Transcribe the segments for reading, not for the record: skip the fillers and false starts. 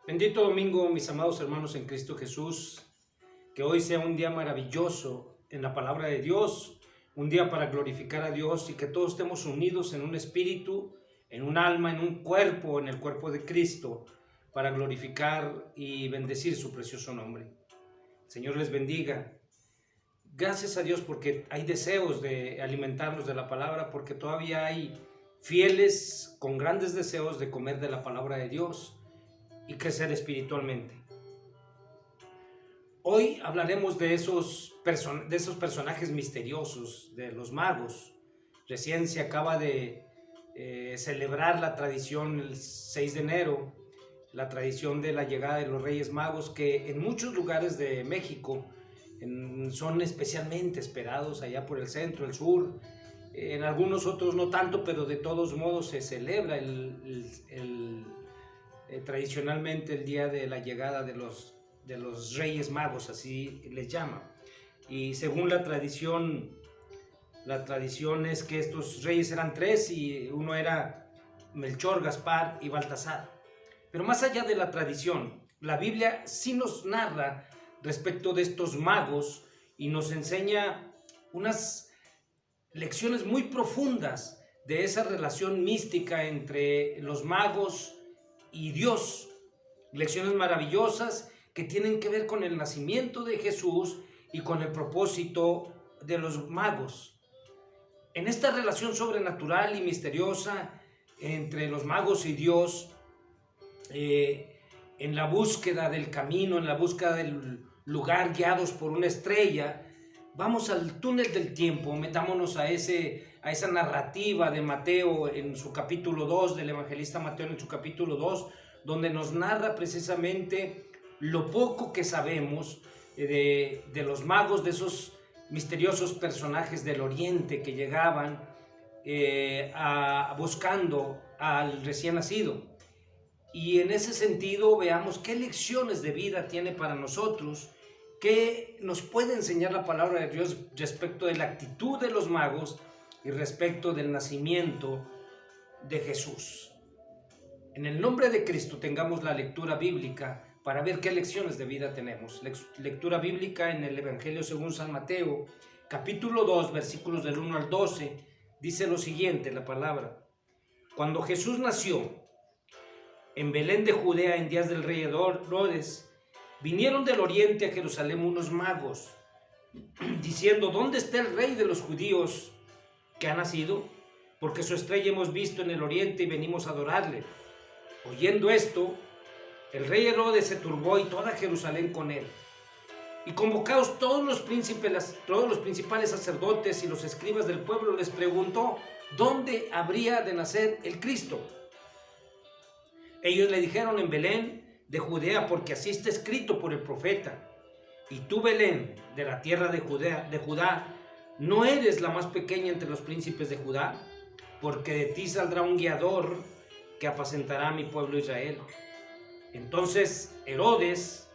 Bendito domingo, mis amados hermanos en Cristo Jesús. Que hoy sea un día maravilloso en la palabra de Dios, un día para glorificar a Dios y que todos estemos unidos en un espíritu, en un alma, en un cuerpo, en el cuerpo de Cristo, para glorificar y bendecir su precioso nombre. El Señor les bendiga. Gracias a Dios porque hay deseos de alimentarnos de la palabra, porque todavía hay fieles con grandes deseos de comer de la palabra de Dios y crecer espiritualmente. Hoy hablaremos de esos personajes misteriosos, de los magos. Recién se acaba de celebrar la tradición el 6 de enero, la tradición de la llegada de los Reyes Magos, que en muchos lugares de México son especialmente esperados, allá por el centro, el sur, en algunos otros no tanto, pero de todos modos se celebra tradicionalmente el día de la llegada de los Reyes Magos, así les llama. Y según la tradición es que estos reyes eran tres y uno era Melchor, Gaspar y Baltasar. Pero más allá de la tradición, la Biblia sí nos narra respecto de estos magos y nos enseña unas lecciones muy profundas de esa relación mística entre los magos y Dios. Lecciones maravillosas que tienen que ver con el nacimiento de Jesús y con el propósito de los magos. En esta relación sobrenatural y misteriosa entre los magos y Dios, en la búsqueda del camino, en la búsqueda del lugar, guiados por una estrella, vamos al túnel del tiempo, metámonos a esa narrativa de Mateo en su capítulo 2, del evangelista Mateo en su capítulo 2, donde nos narra precisamente lo poco que sabemos de los magos, de esos misteriosos personajes del oriente que llegaban buscando al recién nacido. Y en ese sentido veamos qué lecciones de vida tiene para nosotros, qué nos puede enseñar la palabra de Dios respecto de la actitud de los magos y respecto del nacimiento de Jesús. En el nombre de Cristo tengamos la lectura bíblica para ver qué lecciones de vida tenemos. Lectura bíblica en el Evangelio según San Mateo, capítulo 2, versículos del 1 al 12, dice lo siguiente la palabra. Cuando Jesús nació en Belén de Judea en días del rey Herodes, vinieron del oriente a Jerusalén unos magos, diciendo, ¿dónde está el rey de los judíos que ha nacido? Porque su estrella hemos visto en el oriente y venimos a adorarle. Oyendo esto, el rey Herodes se turbó y toda Jerusalén con él. Y convocados todos los principales sacerdotes y los escribas del pueblo, les preguntó dónde habría de nacer el Cristo. Ellos le dijeron, en Belén de Judea, porque así está escrito por el profeta. Y tú, Belén, de la tierra de Judá, ¿no eres la más pequeña entre los príncipes de Judá? Porque de ti saldrá un guiador que apacentará a mi pueblo Israel. Entonces Herodes,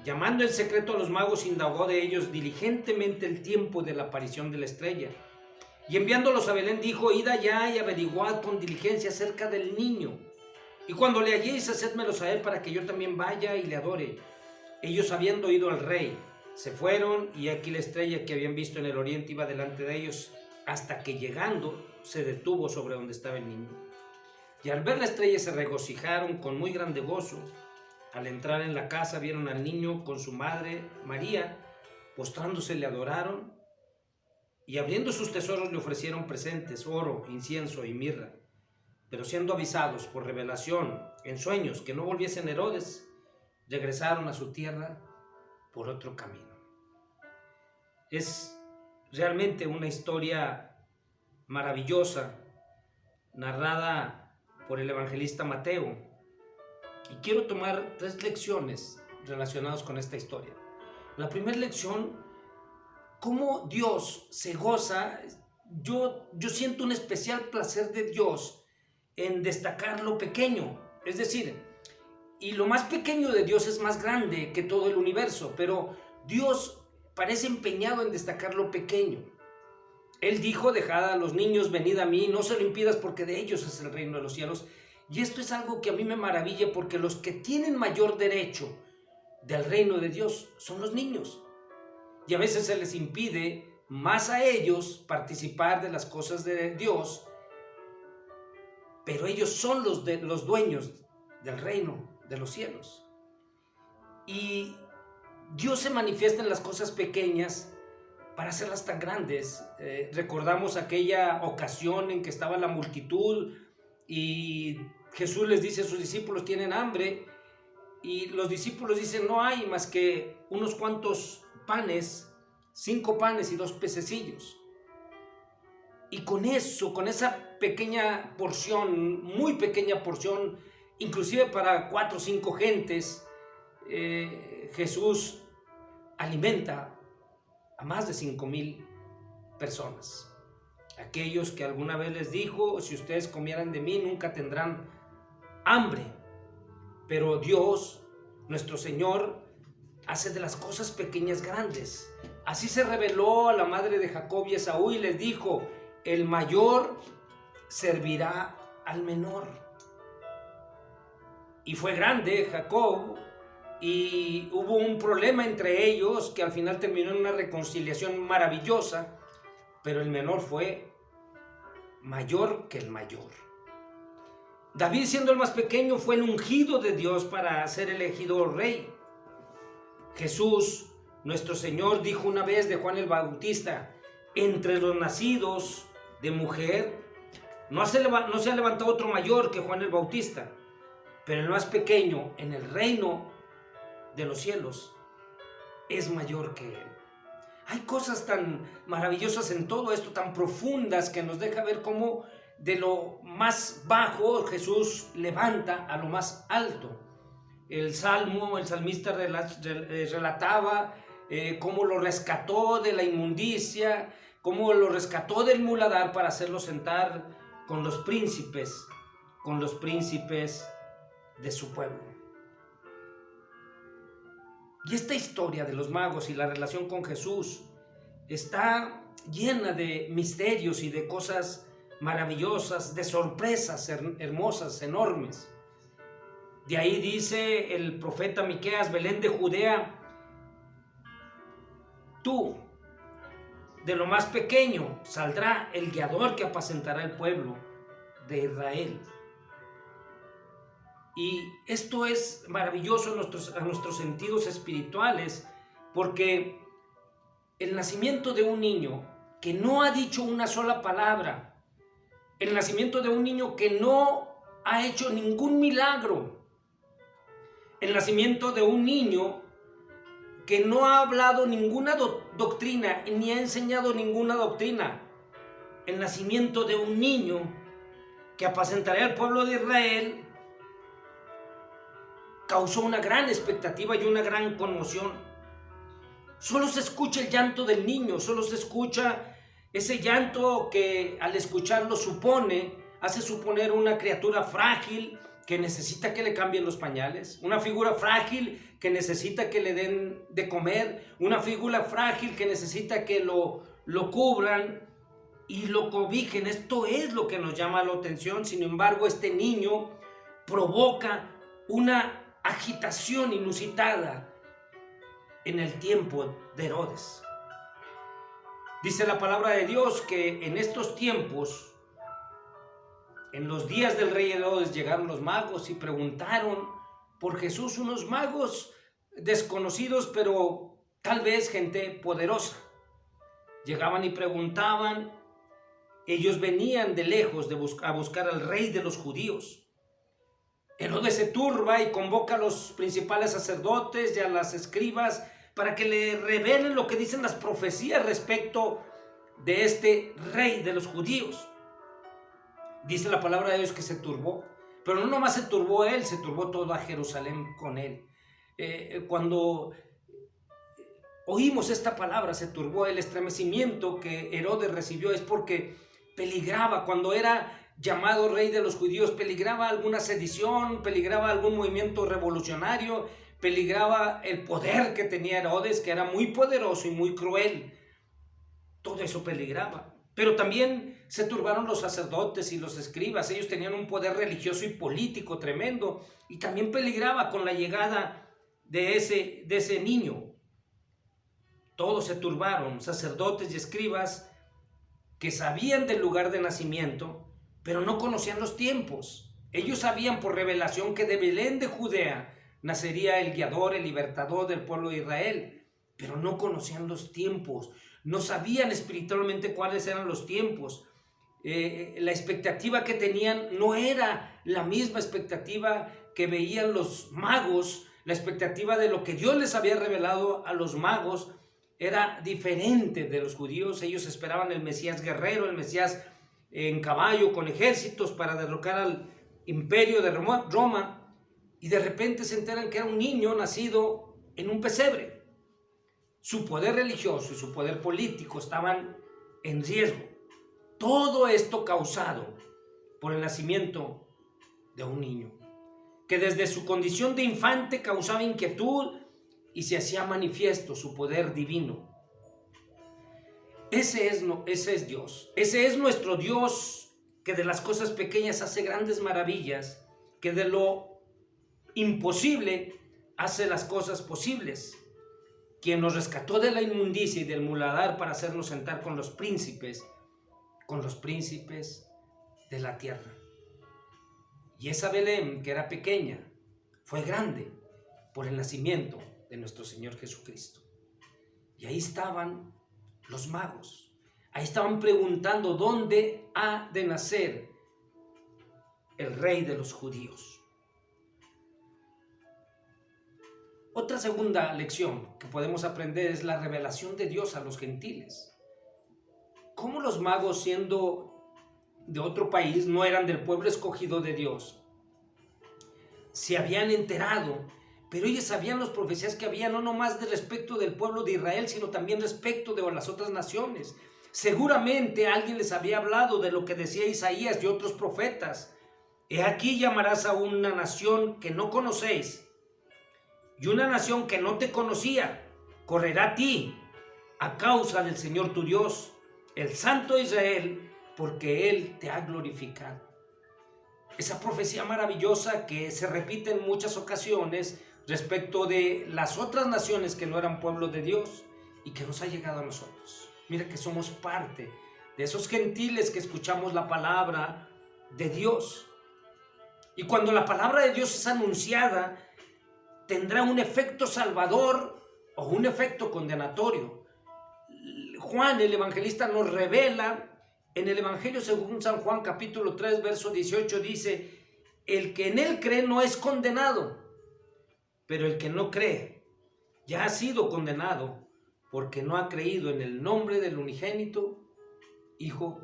llamando en secreto a los magos, indagó de ellos diligentemente el tiempo de la aparición de la estrella. Y enviándolos a Belén dijo, id allá y averiguad con diligencia acerca del niño. Y cuando le halléis, hacedmelo saber para que yo también vaya y le adore. Ellos, habiendo oído al rey, se fueron, y aquí la estrella que habían visto en el oriente iba delante de ellos, hasta que llegando se detuvo sobre donde estaba el niño. Y al ver la estrella se regocijaron con muy grande gozo. Al entrar en la casa vieron al niño con su madre María, postrándose le adoraron, y abriendo sus tesoros le ofrecieron presentes, oro, incienso y mirra. Pero siendo avisados por revelación en sueños que no volviesen Herodes, regresaron a su tierra por otro camino. Es realmente una historia maravillosa, narrada por el evangelista Mateo. Y quiero tomar 3 lecciones relacionadas con esta historia. La primera lección, cómo Dios se goza. Yo siento un especial placer de Dios en destacar lo pequeño, es decir, y lo más pequeño de Dios es más grande que todo el universo, pero Dios parece empeñado en destacar lo pequeño. Él dijo, dejad a los niños, venid a mí, no se lo impidas porque de ellos es el reino de los cielos. Y esto es algo que a mí me maravilla, porque los que tienen mayor derecho del reino de Dios son los niños. Y a veces se les impide más a ellos participar de las cosas de Dios, pero ellos son los dueños del reino de los cielos. Y Dios se manifiesta en las cosas pequeñas para hacerlas tan grandes. Recordamos aquella ocasión en que estaba la multitud y Jesús les dice a sus discípulos: tienen hambre, y los discípulos dicen: no hay más que unos cuantos panes, 5 panes y 2 pececillos. Y con eso, con esa pequeña porción, muy pequeña porción, inclusive para 4 o 5 gentes, Jesús alimenta a más de 5,000 personas. Aquellos que alguna vez les dijo: si ustedes comieran de mí, nunca tendrán hambre. Pero Dios, nuestro Señor, hace de las cosas pequeñas grandes. Así se reveló a la madre de Jacob y Esaú y les dijo: el mayor servirá al menor. Y fue grande Jacob, y hubo un problema entre ellos que al final terminó en una reconciliación maravillosa, pero el menor fue mayor que el mayor. David, siendo el más pequeño, fue el ungido de Dios para ser elegido rey. Jesús, nuestro Señor, dijo una vez de Juan el Bautista: entre los nacidos de mujer no se ha levantado otro mayor que Juan el Bautista, pero el más pequeño en el reino de los cielos es mayor que él. Hay cosas tan maravillosas en todo esto, tan profundas, que nos deja ver cómo de lo más bajo Jesús levanta a lo más alto. El salmista relataba cómo lo rescató de la inmundicia, cómo lo rescató del muladar para hacerlo sentar con los príncipes de su pueblo. Y esta historia de los magos y la relación con Jesús está llena de misterios y de cosas maravillosas, de sorpresas hermosas, enormes. De ahí dice el profeta Miqueas: Belén de Judea, tú, de lo más pequeño, saldrá el guiador que apacentará el pueblo de Israel. Y esto es maravilloso a nuestros sentidos espirituales, porque el nacimiento de un niño que no ha dicho una sola palabra, el nacimiento de un niño que no ha hecho ningún milagro, el nacimiento de un niño que no ha hablado ninguna doctrina ni ha enseñado ninguna doctrina, el nacimiento de un niño que apacentará al pueblo de Israel, causó una gran expectativa y una gran conmoción. Solo se escucha el llanto del niño, solo se escucha ese llanto que al escucharlo hace suponer una criatura frágil que necesita que le cambien los pañales, una figura frágil que necesita que le den de comer, una figura frágil que necesita que lo cubran y lo cobijen. Esto es lo que nos llama la atención. Sin embargo, este niño provoca una agitación inusitada en el tiempo de Herodes. Dice la palabra de Dios que en estos tiempos, en los días del rey Herodes, llegaron los magos y preguntaron por Jesús, unos magos desconocidos, pero tal vez gente poderosa. Llegaban y preguntaban. Ellos venían de lejos a buscar al rey de los judíos. Herodes se turba y convoca a los principales sacerdotes y a las escribas para que le revelen lo que dicen las profecías respecto de este rey de los judíos. Dice la palabra de Dios que se turbó, pero no nomás se turbó él, se turbó toda Jerusalén con él. Cuando oímos esta palabra, se turbó. El estremecimiento que Herodes recibió es porque peligraba, cuando era llamado rey de los judíos, peligraba alguna sedición, peligraba algún movimiento revolucionario, peligraba el poder que tenía Herodes, que era muy poderoso y muy cruel. Todo eso peligraba. Pero también se turbaron los sacerdotes y los escribas. Ellos tenían un poder religioso y político tremendo, y también peligraba con la llegada de ese niño. Todos se turbaron, sacerdotes y escribas que sabían del lugar de nacimiento, pero no conocían los tiempos. Ellos sabían por revelación que de Belén de Judea nacería el guiador, el libertador del pueblo de Israel, pero no conocían los tiempos, no sabían espiritualmente cuáles eran los tiempos. La expectativa que tenían no era la misma expectativa que veían los magos. La expectativa de lo que Dios les había revelado a los magos era diferente de los judíos. Ellos esperaban el Mesías guerrero, el Mesías en caballo, con ejércitos para derrocar al imperio de Roma, y de repente se enteran que era un niño nacido en un pesebre. Su poder religioso y su poder político estaban en riesgo. Todo esto causado por el nacimiento de un niño, que desde su condición de infante causaba inquietud y se hacía manifiesto su poder divino. Ese es Dios. Ese es nuestro Dios, que de las cosas pequeñas hace grandes maravillas, que de lo imposible hace las cosas posibles, quien nos rescató de la inmundicia y del muladar para hacernos sentar con los príncipes de la tierra. Y esa Belén, que era pequeña, fue grande por el nacimiento de nuestro Señor Jesucristo. Y ahí estaban los magos, ahí estaban preguntando dónde ha de nacer el rey de los judíos. Otra segunda lección que podemos aprender es la revelación de Dios a los gentiles. ¿Cómo los magos, siendo de otro país, no eran del pueblo escogido de Dios? Se habían enterado, pero ellos sabían las profecías que había, no nomás de respecto del pueblo de Israel, sino también respecto de las otras naciones. Seguramente alguien les había hablado de lo que decía Isaías y otros profetas. He aquí llamarás a una nación que no conocéis, y una nación que no te conocía correrá a ti a causa del Señor tu Dios, el Santo de Israel, porque Él te ha glorificado. Esa profecía maravillosa que se repite en muchas ocasiones respecto de las otras naciones que no eran pueblo de Dios y que nos ha llegado a nosotros. Mira que somos parte de esos gentiles que escuchamos la palabra de Dios. Y cuando la palabra de Dios es anunciada, tendrá un efecto salvador o un efecto condenatorio. Juan, el evangelista, nos revela en el Evangelio según San Juan, capítulo 3, verso 18, dice: el que en él cree no es condenado, pero el que no cree ya ha sido condenado, porque no ha creído en el nombre del unigénito Hijo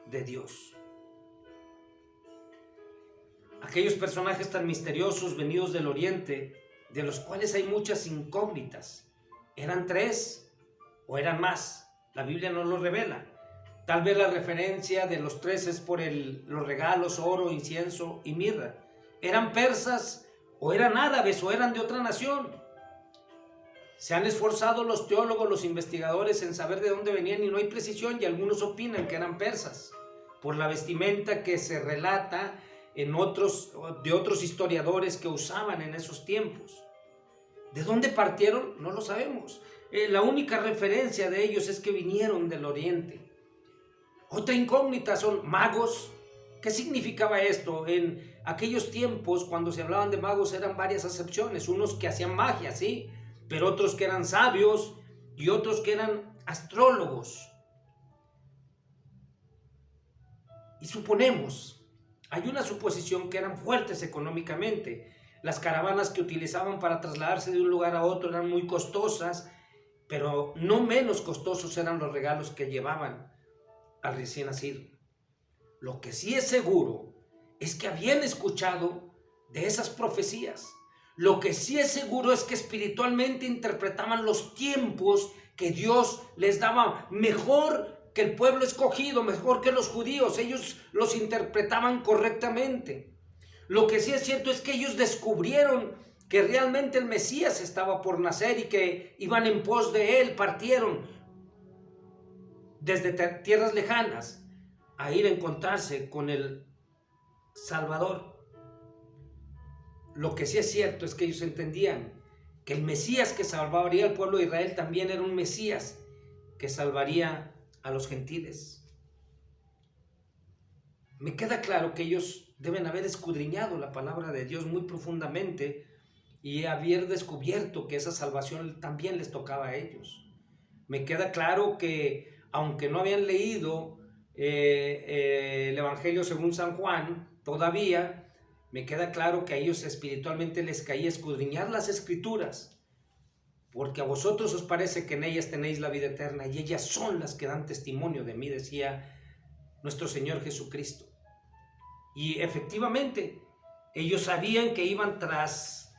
de Dios. Aquellos personajes tan misteriosos venidos del oriente, de los cuales hay muchas incógnitas, ¿eran 3 o eran más? La Biblia no lo revela. Tal vez la referencia de los 3 es por los regalos, oro, incienso y mirra. ¿Eran persas o eran árabes o eran de otra nación? Se han esforzado los teólogos, los investigadores en saber de dónde venían y no hay precisión, y algunos opinan que eran persas por la vestimenta que se relata de otros historiadores que usaban en esos tiempos. ¿De dónde partieron? No lo sabemos. La única referencia de ellos es que vinieron del oriente. Otra incógnita son magos. ¿Qué significaba esto? En aquellos tiempos, cuando se hablaban de magos, eran varias acepciones. Unos que hacían magia, sí, pero otros que eran sabios y otros que eran astrólogos. Y suponemos, hay una suposición, que eran fuertes económicamente. Las caravanas que utilizaban para trasladarse de un lugar a otro eran muy costosas, pero no menos costosos eran los regalos que llevaban al recién nacido. Lo que sí es seguro es que habían escuchado de esas profecías. Lo que sí es seguro es que espiritualmente interpretaban los tiempos que Dios les daba mejor que el pueblo escogido, mejor que los judíos. Ellos los interpretaban correctamente. Lo que sí es cierto es que ellos descubrieron que realmente el Mesías estaba por nacer y que iban en pos de él. Partieron desde tierras lejanas a ir a encontrarse con el Salvador. Lo que sí es cierto es que ellos entendían que el Mesías que salvaría al pueblo de Israel también era un Mesías que salvaría a los gentiles. Me queda claro que ellos deben haber escudriñado la palabra de Dios muy profundamente y haber descubierto que esa salvación también les tocaba a ellos. Me queda claro que, aunque no habían leído el Evangelio según San Juan, todavía me queda claro que a ellos espiritualmente les caía escudriñar las Escrituras, porque a vosotros os parece que en ellas tenéis la vida eterna, y ellas son las que dan testimonio de mí, decía nuestro Señor Jesucristo. Y efectivamente, ellos sabían que iban tras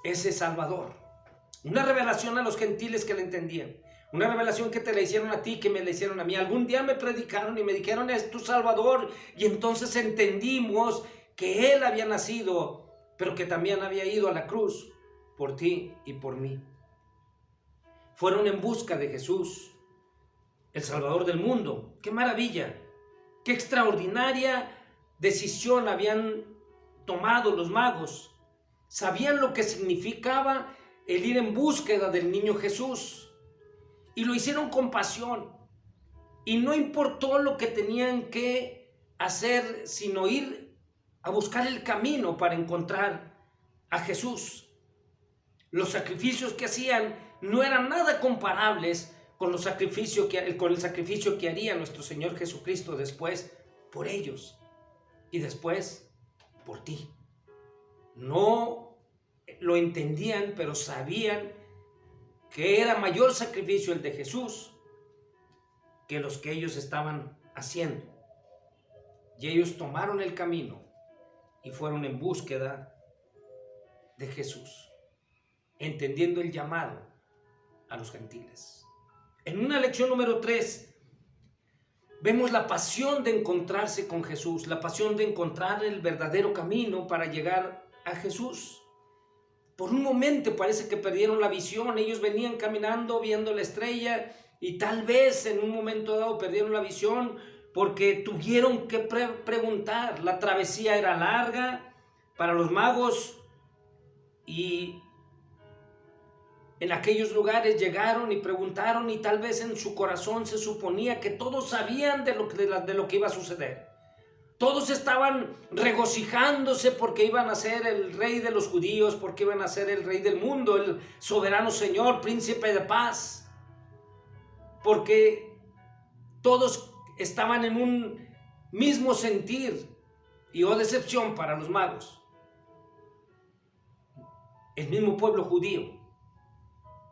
ese Salvador. Una revelación a los gentiles que le entendían. Una revelación que te la hicieron a ti, que me la hicieron a mí. Algún día me predicaron y me dijeron, es tu Salvador. Y entonces entendimos que Él había nacido, pero que también había ido a la cruz por ti y por mí. Fueron en busca de Jesús, el Salvador del mundo. ¡Qué maravilla! ¡Qué extraordinaria decisión habían tomado los magos! Sabían lo que significaba el ir en búsqueda del niño Jesús. Y lo hicieron con pasión. Y no importó lo que tenían que hacer, sino ir a buscar el camino para encontrar a Jesús. Los sacrificios que hacían no eran nada comparables con el sacrificio que haría nuestro Señor Jesucristo después por ellos y después por ti. No lo entendían, pero sabían que era mayor sacrificio el de Jesús que los que ellos estaban haciendo. Y ellos tomaron el camino y fueron en búsqueda de Jesús, entendiendo el llamado a los gentiles. En una lección número 3, vemos la pasión de encontrarse con Jesús, la pasión de encontrar el verdadero camino para llegar a Jesús. Por un momento parece que perdieron la visión. Ellos venían caminando viendo la estrella y tal vez en un momento dado perdieron la visión porque tuvieron que preguntar. La travesía era larga para los magos y en aquellos lugares llegaron y preguntaron, y tal vez en su corazón se suponía que todos sabían de lo que iba a suceder. Todos estaban regocijándose porque iban a ser el rey de los judíos, porque iban a ser el rey del mundo, el soberano Señor, príncipe de paz. Porque todos estaban en un mismo sentir. Y oh decepción para los magos. El mismo pueblo judío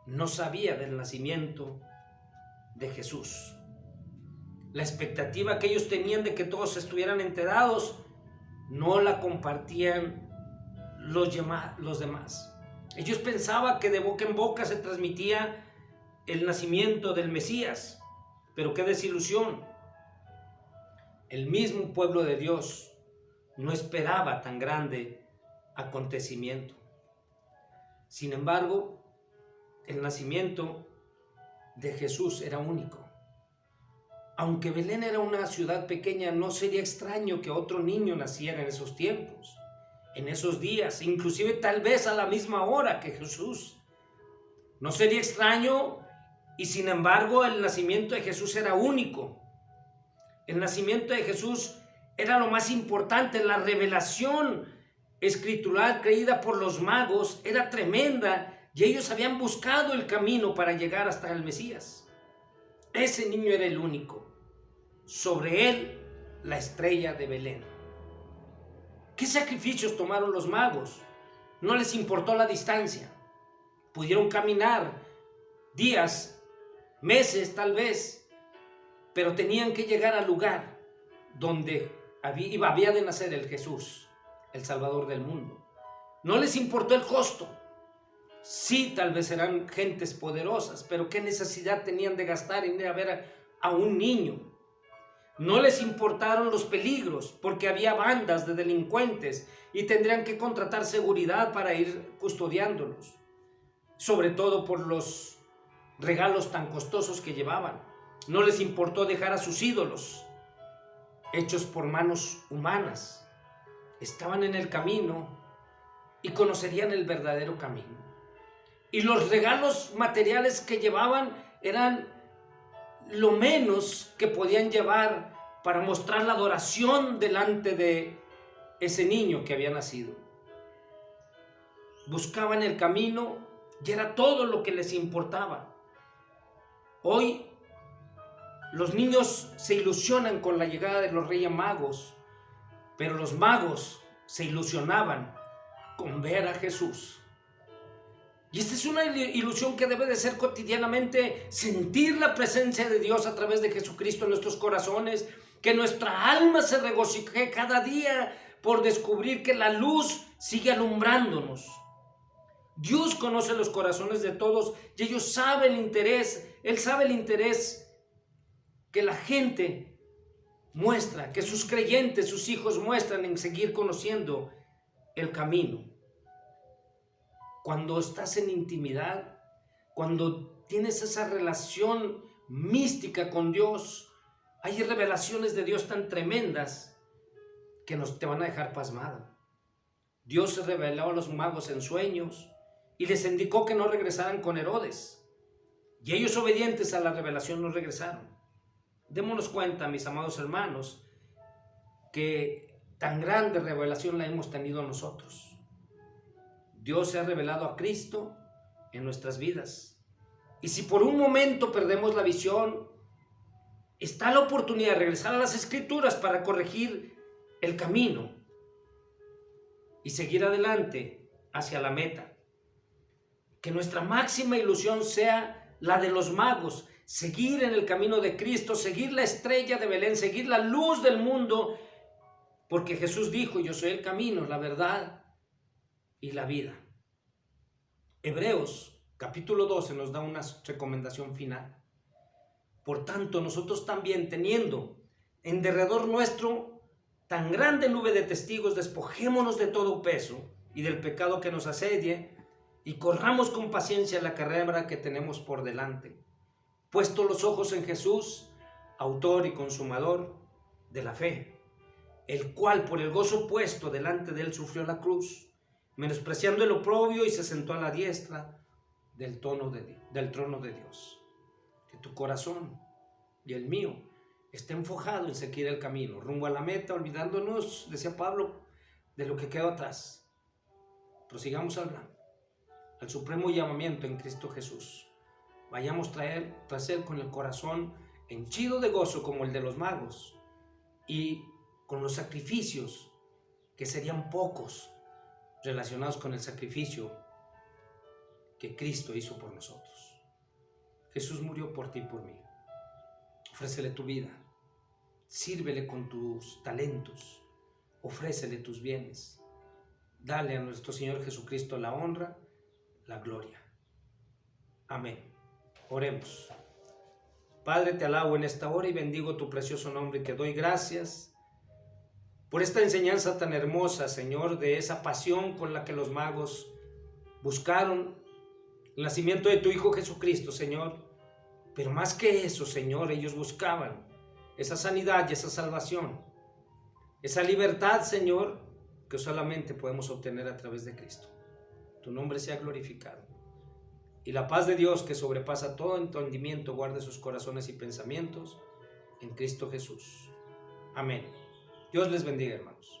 no sabía del nacimiento de Jesús. La expectativa que ellos tenían de que todos estuvieran enterados no la compartían los demás. Ellos pensaban que de boca en boca se transmitía el nacimiento del Mesías, pero qué desilusión. El mismo pueblo de Dios no esperaba tan grande acontecimiento. Sin embargo, el nacimiento de Jesús era único. Aunque Belén era una ciudad pequeña, no sería extraño que otro niño naciera en esos tiempos, en esos días, inclusive tal vez a la misma hora que Jesús. No sería extraño, y sin embargo el nacimiento de Jesús era único. El nacimiento de Jesús era lo más importante. La revelación escritural creída por los magos era tremenda y ellos habían buscado el camino para llegar hasta el Mesías. Ese niño era el único. Sobre él, la estrella de Belén. ¿Qué sacrificios tomaron los magos? No les importó la distancia. Pudieron caminar días, meses tal vez, pero tenían que llegar al lugar donde había de nacer el Jesús, el Salvador del mundo. No les importó el costo. Sí, tal vez eran gentes poderosas, pero ¿qué necesidad tenían de gastar en ir a ver a un niño? No les importaron los peligros, porque había bandas de delincuentes y tendrían que contratar seguridad para ir custodiándolos, sobre todo por los regalos tan costosos que llevaban. No les importó dejar a sus ídolos, hechos por manos humanas. Estaban en el camino y conocerían el verdadero camino. Y los regalos materiales que llevaban eran lo menos que podían llevar para mostrar la adoración delante de ese niño que había nacido. Buscaban el camino y era todo lo que les importaba. Hoy los niños se ilusionan con la llegada de los Reyes Magos, pero los magos se ilusionaban con ver a Jesús. Y esta es una ilusión que debe de ser cotidianamente, sentir la presencia de Dios a través de Jesucristo en nuestros corazones, que nuestra alma se regocije cada día por descubrir que la luz sigue alumbrándonos. Dios conoce los corazones de todos y ellos saben el interés, Él sabe el interés que la gente muestra, que sus creyentes, sus hijos muestran en seguir conociendo el camino. Cuando estás en intimidad, cuando tienes esa relación mística con Dios, hay revelaciones de Dios tan tremendas que te van a dejar pasmado. Dios se reveló a los magos en sueños y les indicó que no regresaran con Herodes. Y ellos, obedientes a la revelación, no regresaron. Démonos cuenta, mis amados hermanos, que tan grande revelación la hemos tenido nosotros. Dios se ha revelado a Cristo en nuestras vidas. Y si por un momento perdemos la visión, está la oportunidad de regresar a las Escrituras para corregir el camino y seguir adelante hacia la meta. Que nuestra máxima ilusión sea la de los magos, seguir en el camino de Cristo, seguir la estrella de Belén, seguir la luz del mundo, porque Jesús dijo: yo soy el camino, la verdad y la vida. Hebreos capítulo 12 nos da una recomendación final. Por tanto, nosotros también, teniendo en derredor nuestro tan grande nube de testigos, despojémonos de todo peso y del pecado que nos asedie, y corramos con paciencia la carrera que tenemos por delante, puesto los ojos en Jesús, autor y consumador de la fe, el cual por el gozo puesto delante de él sufrió la cruz, menospreciando el oprobio, y se sentó a la diestra del trono de Dios. Que tu corazón y el mío esté enfocado en seguir el camino, rumbo a la meta, olvidándonos, decía Pablo, de lo que quedó atrás. Prosigamos al supremo llamamiento en Cristo Jesús. Vayamos tras Él con el corazón henchido de gozo como el de los magos, y con los sacrificios que serían pocos relacionados con el sacrificio que Cristo hizo por nosotros. Jesús murió por ti y por mí. Ofrécele tu vida, sírvele con tus talentos, ofrécele tus bienes. Dale a nuestro Señor Jesucristo la honra, la gloria. Amén. Oremos. Padre, te alabo en esta hora y bendigo tu precioso nombre, y te doy gracias por esta enseñanza tan hermosa, Señor, de esa pasión con la que los magos buscaron el nacimiento de tu Hijo Jesucristo, Señor. Pero más que eso, Señor, ellos buscaban esa sanidad y esa salvación, esa libertad, Señor, que solamente podemos obtener a través de Cristo. Tu nombre sea glorificado. Y la paz de Dios, que sobrepasa todo entendimiento, guarde sus corazones y pensamientos en Cristo Jesús. Amén. Dios les bendiga, hermanos.